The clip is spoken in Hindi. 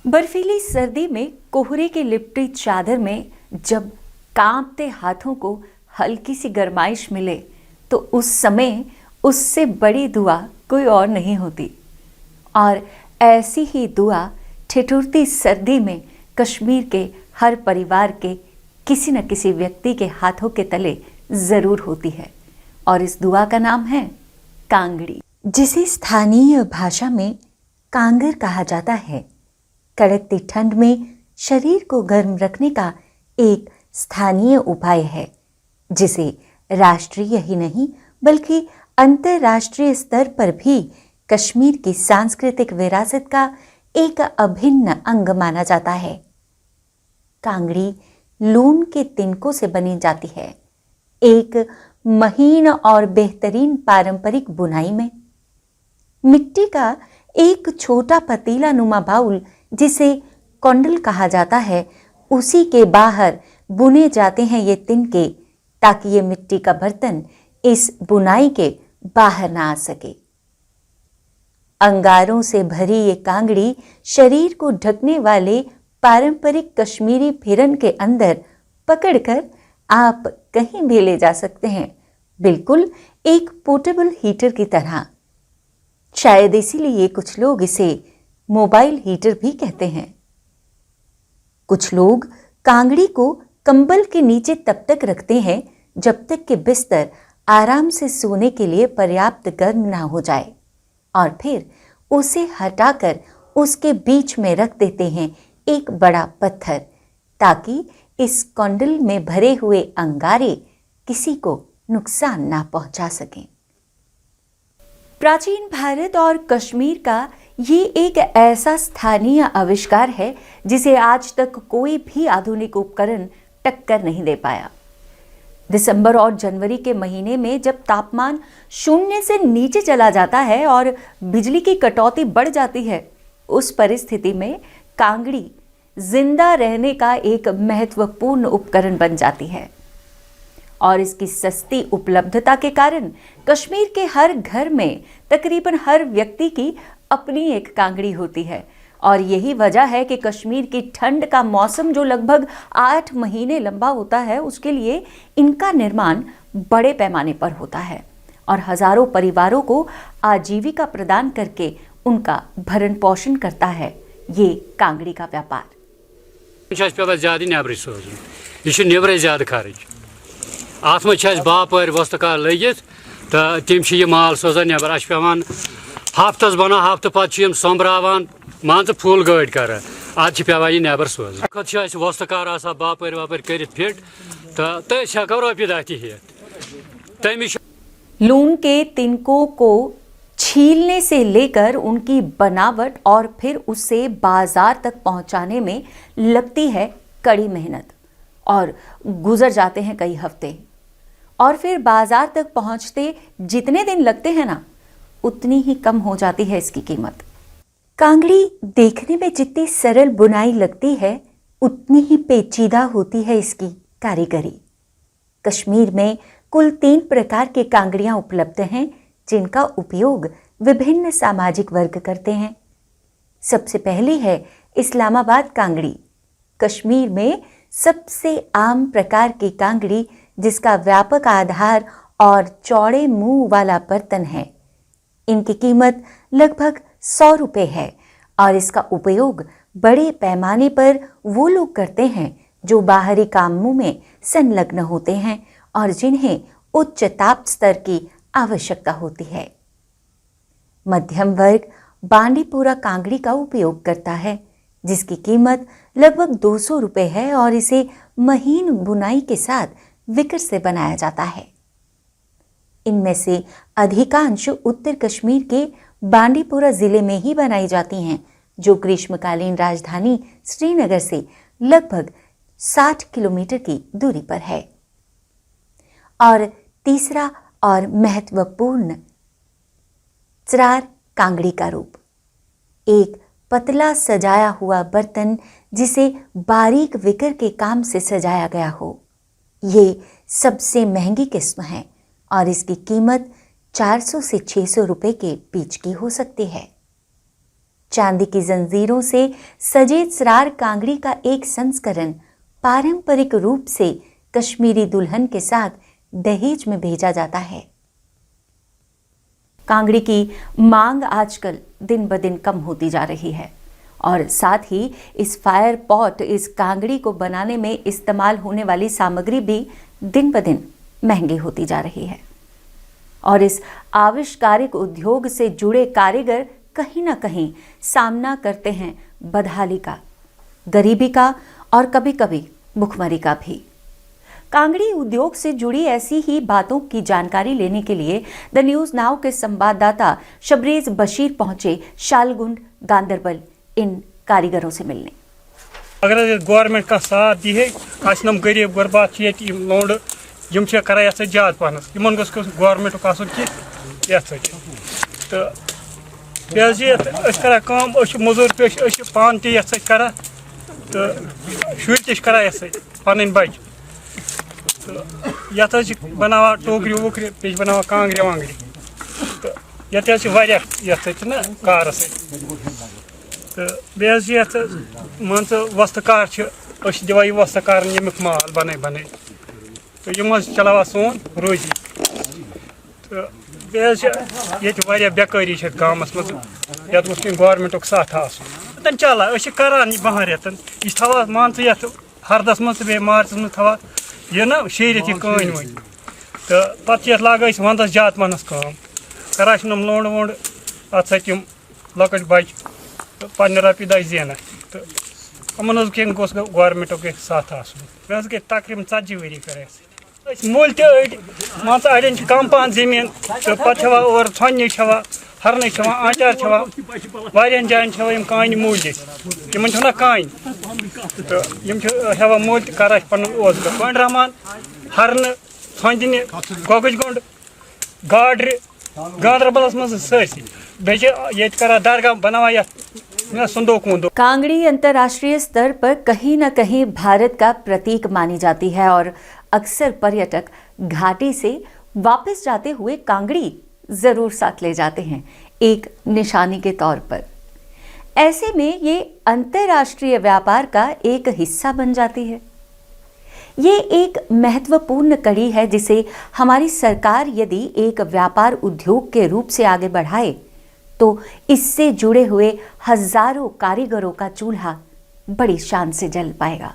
बर्फीली सर्दी में कोहरे की लिपटी चादर में जब कांपते हाथों को हल्की सी गर्माइश मिले तो उस समय उससे बड़ी दुआ कोई और नहीं होती। और ऐसी ही दुआ ठिठुरती सर्दी में कश्मीर के हर परिवार के किसी न किसी व्यक्ति के हाथों के तले जरूर होती है। और इस दुआ का नाम है कांगड़ी, जिसे स्थानीय भाषा में कांगर कहा जाता है। कड़कती ठंड में शरीर को गर्म रखने का एक स्थानीय उपाय है, जिसे राष्ट्रीय ही नहीं बल्कि अंतर्राष्ट्रीय स्तर पर भी कश्मीर की सांस्कृतिक विरासत का एक अभिन्न अंग माना जाता है। कांगड़ी लून के तिनकों से बनी जाती है, एक महीन और बेहतरीन पारंपरिक बुनाई में। मिट्टी का एक छोटा पतीला नुमा बाउल, जिसे कोंडल कहा जाता है, उसी के बाहर बुने जाते हैं ये तिनके, ताकि ये मिट्टी का बर्तन इस बुनाई के बाहर ना आ सके। अंगारों से भरी ये कांगड़ी शरीर को ढकने वाले पारंपरिक कश्मीरी फिरन के अंदर पकड़कर आप कहीं भी ले जा सकते हैं, बिल्कुल एक पोर्टेबल हीटर की तरह। शायद इसीलिए कुछ लोग इसे मोबाइल हीटर भी कहते हैं। कुछ लोग कांगड़ी को कंबल के नीचे तब तक रखते हैं जब तक कि बिस्तर आराम से सोने के लिए पर्याप्त गर्म ना हो जाए, और फिर उसे हटाकर उसके बीच में रख देते हैं एक बड़ा पत्थर, ताकि इस कोंडल में भरे हुए अंगारे किसी को नुकसान ना पहुंचा सकें। प्राचीन भारत और कश्मीर का ये एक ऐसा स्थानीय आविष्कार है जिसे आज तक कोई भी आधुनिक उपकरण टक्कर नहीं दे पाया। दिसंबर और जनवरी के महीने में जब तापमान 0 से नीचे चला जाता है और बिजली की कटौती बढ़ जाती है, उस परिस्थिति में कांगड़ी जिंदा रहने का एक महत्वपूर्ण उपकरण बन जाती है। और इसकी सस्ती उपलब्धता के कारण कश्मीर के हर घर में तकरीबन हर व्यक्ति की अपनी एक कांगड़ी होती है। और यही वजह है कि कश्मीर की ठंड का मौसम जो लगभग 8 महीने लंबा होता है, उसके लिए इनका निर्माण बड़े पैमाने पर होता है और हजारों परिवारों को आजीविका प्रदान करके उनका भरण पोषण करता है ये कांगड़ी का व्यापार। अत मज बापर वस्तकार लगित तो तम माल सोजान नबर अ पेवान हफ्तस बना हफ्त पे सोम्ब्रावान मान फुल गाड़ी कर अत पेवान यह नबर सोज खुद वस्तकार बापर वापर कर फिट तो हेको रोपये दह हेत तमिश। लून के तिनकों को छीलने से लेकर उनकी बनावट और फिर उसे बाजार तक पहुंचाने में लगती है कड़ी मेहनत, और गुजर जाते हैं कई हफ्ते। और फिर बाजार तक पहुंचते जितने दिन लगते हैं ना, उतनी ही कम हो जाती है इसकी कीमत। कांगड़ी देखने में जितनी सरल बुनाई लगती है, उतनी ही पेचीदा होती है इसकी कारीगरी। कश्मीर में कुल 3 प्रकार के कांगड़ियां उपलब्ध हैं, जिनका उपयोग विभिन्न सामाजिक वर्ग करते हैं। सबसे पहली है इस्लामाबाद कांगड़ी, कश्मीर में सबसे आम प्रकार की कांगड़ी, जिसका व्यापक आधार और चौड़े मुंह वाला बर्तन है। इनकी कीमत लगभग 100 रुपये है और इसका उपयोग बड़े पैमाने पर वो लोग करते हैं जो बाहरी कामों में संलग्न होते हैं और जिन्हें उच्च ताप स्तर की आवश्यकता होती है। मध्यम वर्ग बांडीपुरा कांगड़ी का उपयोग करता है, जिसकी कीमत लगभग 200 रुपये है और इसे महीन बुनाई के साथ विकर से बनाया जाता है। इनमें से अधिकांश उत्तर कश्मीर के बांडीपुरा जिले में ही बनाई जाती हैं, जो ग्रीष्मकालीन राजधानी श्रीनगर से लगभग 60 किलोमीटर की दूरी पर है। और तीसरा और महत्वपूर्ण चरार कांगड़ी का रूप, एक पतला सजाया हुआ बर्तन जिसे बारीक विकर के काम से सजाया गया हो। ये सबसे महंगी किस्म है और इसकी कीमत 400 से 600 रुपये के बीच की हो सकती है। चांदी की जंजीरों से सजे सरार कांगड़ी का एक संस्करण पारंपरिक रूप से कश्मीरी दुल्हन के साथ दहेज में भेजा जाता है। कांगड़ी की मांग आजकल दिन ब दिन कम होती जा रही है और साथ ही इस फायर पॉट, इस कांगड़ी को बनाने में इस्तेमाल होने वाली सामग्री भी दिन ब दिन महंगी होती जा रही है और इस आविष्कारिक उद्योग से जुड़े कारीगर कहीं ना कहीं सामना करते हैं बदहाली का, गरीबी का और कभी कभी भुखमरी का भी। कांगड़ी उद्योग से जुड़ी ऐसी ही बातों की जानकारी लेने के लिए द न्यूज नाउ के संवाददाता शबरेज बशीर पहुंचे शालगुंड, गांदरबल इन कारीगरों से मिलने। अगर गवर्नमेंट का साथ दी है नम गरीब गुरबात लोड यम करान ये ज्यादा पहन इन गवर्नमेंट तो करान मजूर पेश पान ते करान तो शुर ते पन बच तो ये बनावा टोकरी वोकरी पे बनावा कांगरी वांगरी तो ये ना कार तो बे मान वस्तकार दिवा यह वस्तकार यमुक माल बन तो यम चलावा सोन रोजी तो बे बेकारी गामस मज ये गवर्नमेंट साथ आन चलान करान बहन रेतन यह थवा मान ये हरदस मज बे मार्चस मज थवा यह ना 6 रेत यह कन वन तो पे लागा वंदस ज्यादा पहनस कम करान लोड वोड अत सम लकट बच तो पन्ने रपी 10 जेना तो यमन गोस गवर्नमेंट साथ मे गई तकरीबन 40 वरी कर मूल मान अड़न कम पहन जमीन तो पे और छन्नी हरन आचार वारियन जायन यम कान मूल इन ना कान तो हेवान मूल कर पन ओजर कंड रहमान हरन छंदन गोगज गुंड गाड्र गांदरबलस मज सरसी बे करा दरगाह बनावा संदोक। कांगड़ी अंतर्राष्ट्रीय स्तर पर कहीं न कहीं भारत का प्रतीक मानी जाती है और अक्सर पर्यटक घाटी से वापस जाते हुए कांगड़ी जरूर साथ ले जाते हैं एक निशानी के तौर पर। ऐसे में ये अंतर्राष्ट्रीय व्यापार का एक हिस्सा बन जाती है। ये एक महत्वपूर्ण कड़ी है जिसे हमारी सरकार यदि एक व्यापार उद्योग के रूप से आगे बढ़ाए तो इससे जुड़े हुए हजारों कारीगरों का चूल्हा बड़ी शान से जल पाएगा।